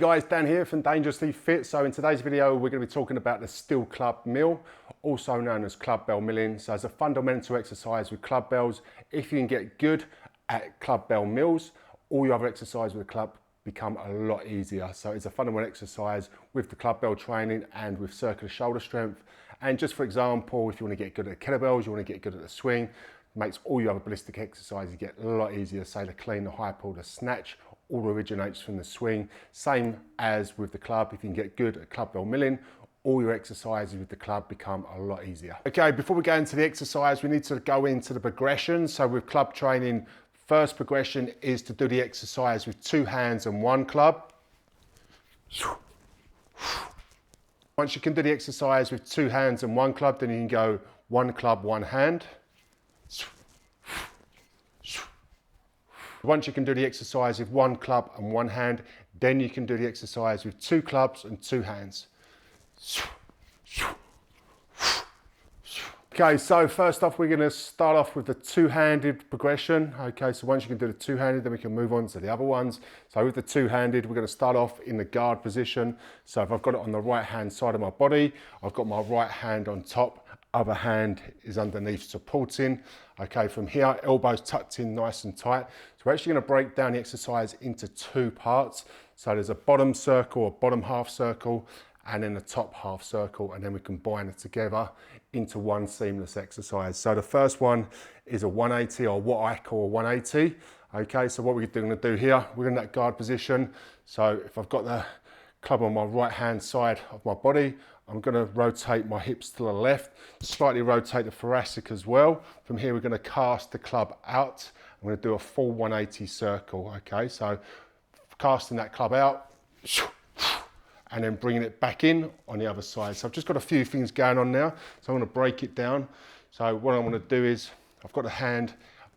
Guys, Dan here from Dangerously Fit. So in today's video, we're going to be talking about the steel club mill, also known as clubbell milling. So as a fundamental exercise with clubbells, if you can get good at clubbell mills, all your other exercises with the club become a lot easier. So it's a fundamental exercise with the clubbell training and with circular shoulder strength. And just for example, if you want to get good at kettlebells, you want to get good at the swing, makes all your other ballistic exercises get a lot easier. Say the clean, the high pull, the snatch, all originates from the swing. Same as with the club. If you can get good at clubbell milling, all your exercises with the club become a lot easier. Okay, before we go into the exercise, we need to go into the progression. So with club training, first progression is to do the exercise with two hands and one club. Once you can do the exercise with two hands and one club, then you can go one club, one hand. Once you can do the exercise with one club and one hand, then you can do the exercise with two clubs and two hands. Okay, so first off, we're going to start off with the two-handed progression. Okay, so once you can do the two-handed, then we can move on to the other ones. So with the two-handed, we're going to start off in the guard position. So if I've got it on the right-hand side of my body, I've got my right hand on top, other hand is underneath supporting. Okay, from here, elbows tucked in nice and tight. So we're actually going to break down the exercise into two parts. So there's a bottom circle, a bottom half circle, and then the top half circle, and then we combine it together into one seamless exercise. So the first one is a 180, or what I call a 180. Okay, so what we're going to do here, we're in that guard position. So if I've got the club on my right hand side of my body, I'm going to rotate my hips to the left, slightly rotate the thoracic as well. From here, we're going to cast the club out. I'm going to do a full 180 circle. Okay, so casting that club out, and then bringing it back in on the other side. So I've just got a few things going on now. So I'm going to break it down. So what I want to do is, I've got a hand,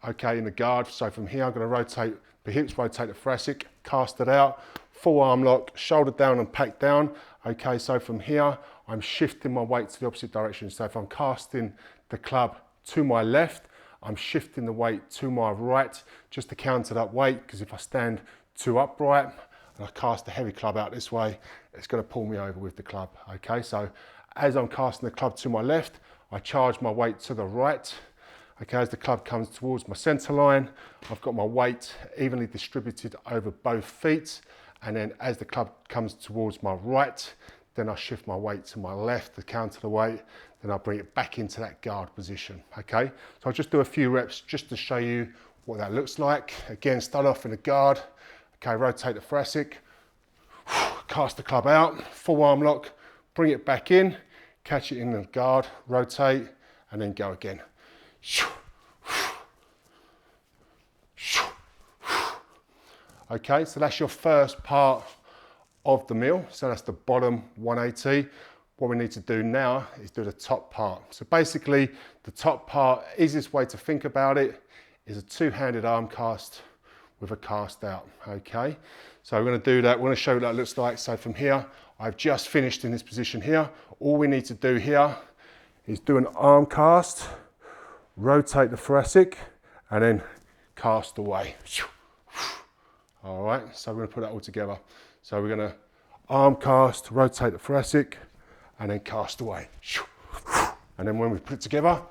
okay, in the guard. So from here, I'm going to rotate the hips, rotate the thoracic, cast it out, full arm lock, shoulder down and pack down. Okay, so from here, I'm shifting my weight to the opposite direction. So if I'm casting the club to my left, I'm shifting the weight to my right, just to counter that weight, because if I stand too upright, and I cast the heavy club out this way, it's going to pull me over with the club. Okay, so as I'm casting the club to my left, I charge my weight to the right. Okay, as the club comes towards my center line, I've got my weight evenly distributed over both feet. And then as the club comes towards my right, then I shift my weight to my left to counter the weight. Then I'll bring it back into that guard position. Okay, so I'll just do a few reps just to show you what that looks like. Again, start off in the guard. Okay, rotate the thoracic, cast the club out, full arm lock, bring it back in, catch it in the guard, rotate, and then go again. Okay, so that's your first part of the mill. So that's the bottom 180. What we need to do now is do the top part. So basically, the top part, easiest way to think about it, is a two-handed arm cast with a cast out. Okay, so we're going to do that. We're going to show you what that looks like. So from here, I've just finished in this position here. All we need to do here is do an arm cast, rotate the thoracic, and then cast away. All right, so we're going to put that all together. So we're going to arm cast, rotate the thoracic, and then cast away. And then when we put it together,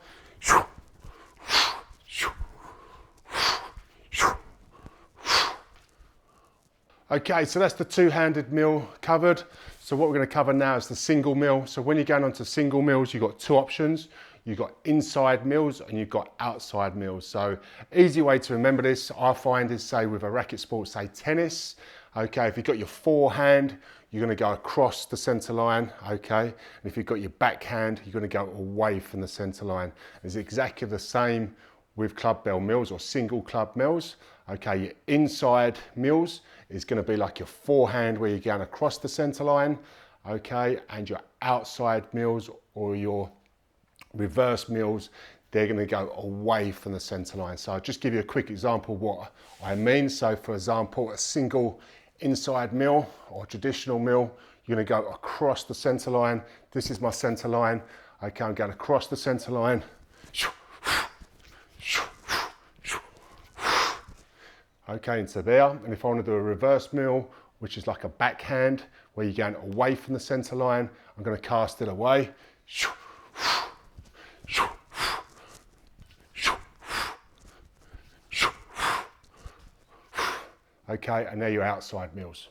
okay, so that's the two-handed mill covered. So what we're going to cover now is the single mill. So when you're going on to single mills, you've got two options. You've got inside mills and you've got outside mills. So easy way to remember this, I find, is say with a racket sport, say tennis. Okay, if you've got your forehand, you're going to go across the center line. Okay, and if you've got your backhand, you're going to go away from the center line. It's exactly the same with clubbell mills or single club mills. Okay, your inside mills is going to be like your forehand where you're going across the center line. Okay, and your outside mills or your reverse mills, they're going to go away from the center line. So I'll just give you a quick example of what I mean. So for example, a single inside mill or traditional mill, you're going to go across the center line. This is my center line. Okay, I'm going across the center line. Okay, into there. And if I want to do a reverse mill which is like a backhand, where you're going away from the center line. I'm going to cast it away. Okay, and there your outside mills.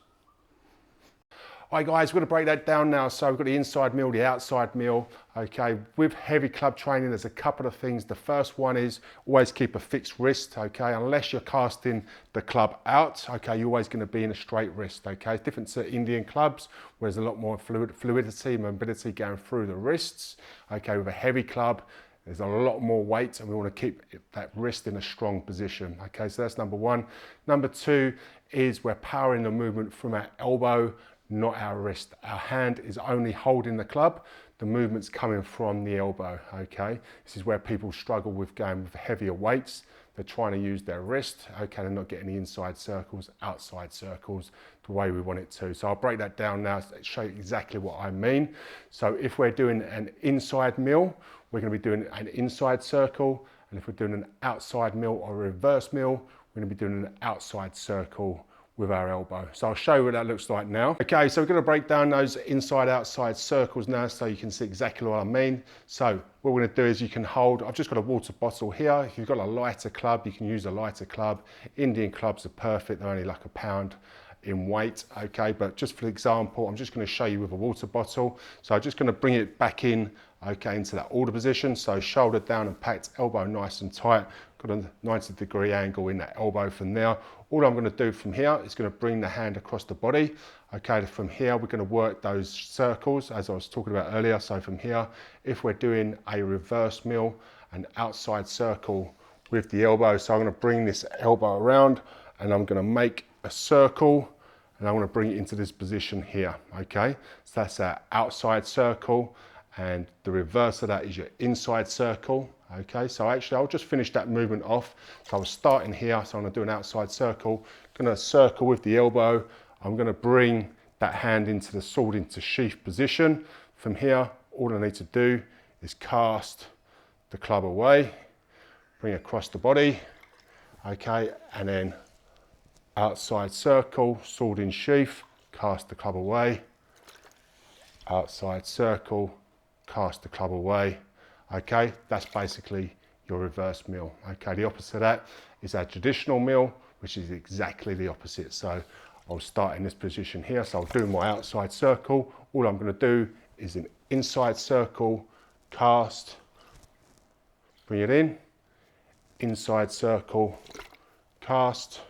All right guys, we're going to break that down now. So we've got the inside mill, the outside mill. Okay, with heavy club training, there's a couple of things. The first one is always keep a fixed wrist, okay? Unless you're casting the club out, okay, you're always going to be in a straight wrist, okay? It's different to Indian clubs, where there's a lot more fluidity, mobility going through the wrists. Okay, with a heavy club, there's a lot more weight, and we want to keep that wrist in a strong position. Okay, so that's number one. Number two is we're powering the movement from our elbow, not our wrist. Our hand is only holding the club. The movement's coming from the elbow, okay? This is where people struggle with going with heavier weights. They're trying to use their wrist, okay, they're not getting the inside circles, outside circles, the way we want it to. So I'll break that down now to show you exactly what I mean. So if we're doing an inside mill, we're going to be doing an inside circle, and if we're doing an outside mill or reverse mill, we're going to be doing an outside circle with our elbow. So I'll show you what that looks like now. Okay, so we're going to break down those inside-outside circles now so you can see exactly what I mean. So what we're going to do is you can hold, I've just got a water bottle here. If you've got a lighter club, you can use a lighter club. Indian clubs are perfect, they're only like a pound in weight, okay? But just for example, I'm just going to show you with a water bottle. So I'm just going to bring it back in, okay, into that order position. So shoulder down and packed, elbow nice and tight. Got a 90-degree angle in that elbow from there. All I'm going to do from here is going to bring the hand across the body. Okay, from here we're going to work those circles as I was talking about earlier. So from here, if we're doing a reverse mill, an outside circle with the elbow. So I'm going to bring this elbow around and I'm going to make a circle, and I'm going to bring it into this position here. Okay, so that's our outside circle, and the reverse of that is your inside circle. Okay, so actually I'll just finish that movement off. So I was starting here, so I'm going to do an outside circle. I'm going to circle with the elbow. I'm going to bring that hand into the sword into sheath position. From here, all I need to do is cast the club away, bring it across the body, okay, and then outside circle, sword in sheath, cast the club away, outside circle, cast the club away. Okay, that's basically your reverse mill. Okay, the opposite of that is our traditional mill, which is exactly the opposite. So I'll start in this position here. So I'll do my outside circle. All I'm going to do is an inside circle, cast, bring it in, inside circle, cast,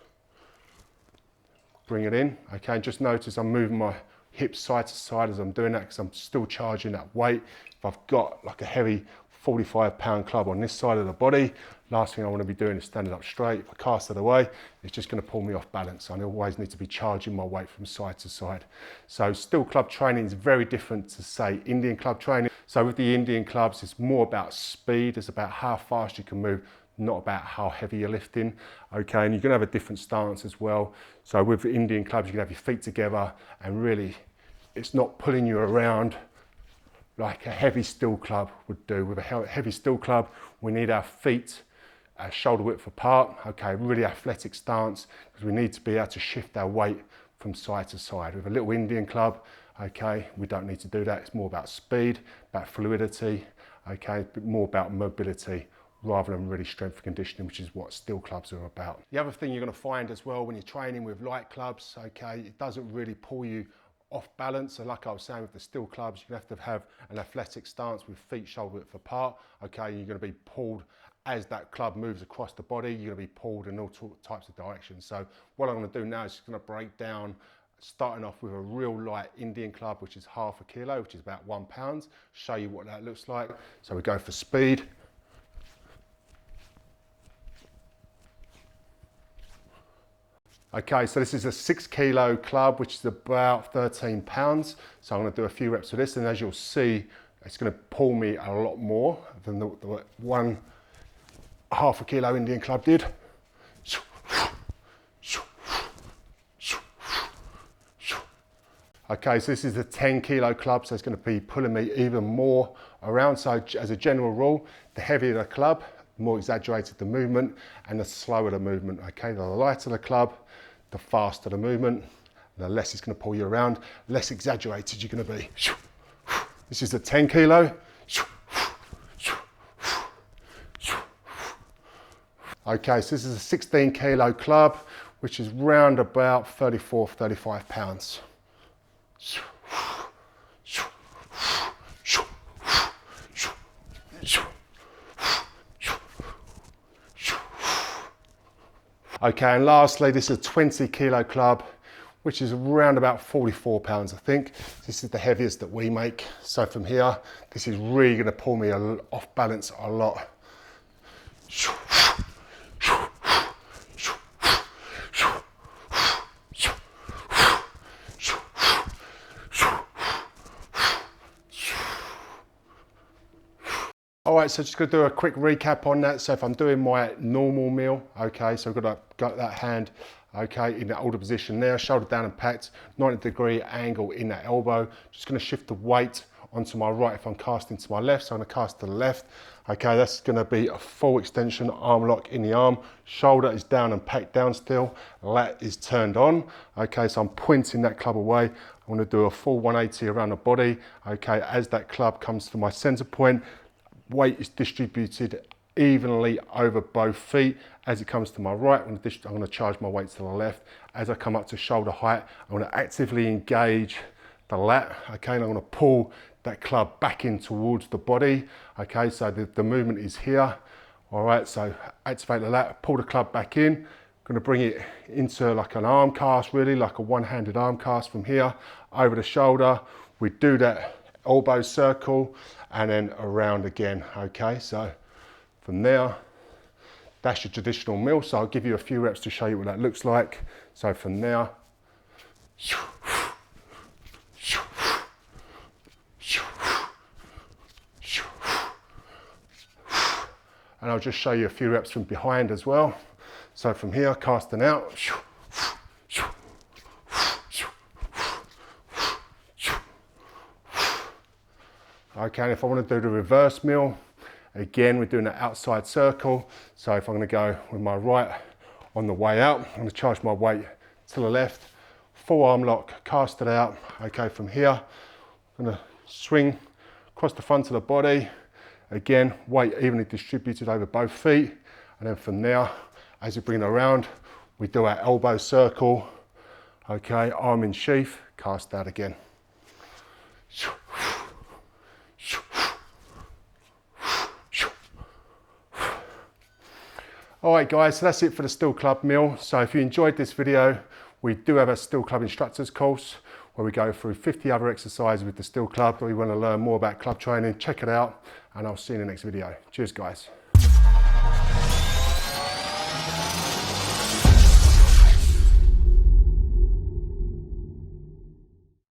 bring it in. Okay, just notice I'm moving my hips side to side as I'm doing that because I'm still charging that weight. If I've got like a heavy 45-pound club on this side of the body, last thing I want to be doing is standing up straight. If I cast it away, it's just going to pull me off balance. I always need to be charging my weight from side to side. So still club training is very different to say Indian club training. So with the Indian clubs, it's more about speed. It's about how fast you can move, not about how heavy you're lifting. Okay, and you're going to have a different stance as well. So with Indian clubs, you can have your feet together, and really it's not pulling you around like a heavy steel club would do. With a heavy steel club, we need our feet shoulder width apart, okay, really athletic stance, because we need to be able to shift our weight from side to side. With a little Indian club, okay, we don't need to do that. It's more about speed, about fluidity, okay, but more about mobility rather than really strength and conditioning, which is what steel clubs are about. The other thing you're going to find as well when you're training with light clubs, okay, it doesn't really pull you off balance. So like I was saying with the steel clubs, you have to have an athletic stance with feet shoulder width apart, okay, you're going to be pulled as that club moves across the body, you're going to be pulled in all types of directions. So what I'm going to do now is just going to break down, starting off with a real light Indian club, which is ½ kilo, which is about 1 pound, show you what that looks like. So we go for speed. Okay, so this is a 6 kilo club, which is about 13 pounds. So I'm going to do a few reps with this, and as you'll see, it's going to pull me a lot more than the one ½ kilo Indian club did. Okay, so this is a 10 kilo club, so it's going to be pulling me even more around. So as a general rule, the heavier the club, the more exaggerated the movement and the slower the movement. Okay, the lighter the club, the faster the movement, and the less it's going to pull you around, less exaggerated you're going to be. This is the 10 kilo. Okay, so this is a 16 kilo club, which is round about 34, 35 pounds. Okay, and lastly, this is a 20 kilo club, which is around about 44 pounds, I think. This is the heaviest that we make. So from here, this is really going to pull me off balance a lot. All right, so just gonna do a quick recap on that. So if I'm doing my normal meal, okay, so I've got that hand, okay, in the older position there, shoulder down and packed, 90-degree angle in that elbow. Just gonna shift the weight onto my right if I'm casting to my left, so I'm gonna cast to the left. Okay, that's gonna be a full extension arm lock in the arm. Shoulder is down and packed down still, lat is turned on. Okay, so I'm pointing that club away. I'm gonna do a full 180 around the body. Okay, as that club comes to my center point, weight is distributed evenly over both feet. As it comes to my right, I'm going to charge my weight to the left. As I come up to shoulder height, I'm going to actively engage the lat, okay, and I'm going to pull that club back in towards the body, okay, so the movement is here. All right, so activate the lat, pull the club back in. I'm going to bring it into like an arm cast, really, like a one-handed arm cast from here, over the shoulder. We do that elbow circle and then around again, okay? So from there, that's your traditional meal. So I'll give you a few reps to show you what that looks like. So from there, and I'll just show you a few reps from behind as well. So from here, casting out. Okay, and if I want to do the reverse meal, again, we're doing an outside circle. So if I'm going to go with my right on the way out, I'm going to charge my weight to the left, full arm lock, cast it out. Okay, from here, I'm going to swing across the front of the body. Again, weight evenly distributed over both feet. And then from there, as you bring it around, we do our elbow circle. Okay, arm in sheath, cast out again. All right guys, so that's it for the Steel Club meal. So if you enjoyed this video, we do have a Steel Club instructors course where we go through 50 other exercises with the Steel Club. If you want to learn more about club training, check it out, and I'll see you in the next video. Cheers guys.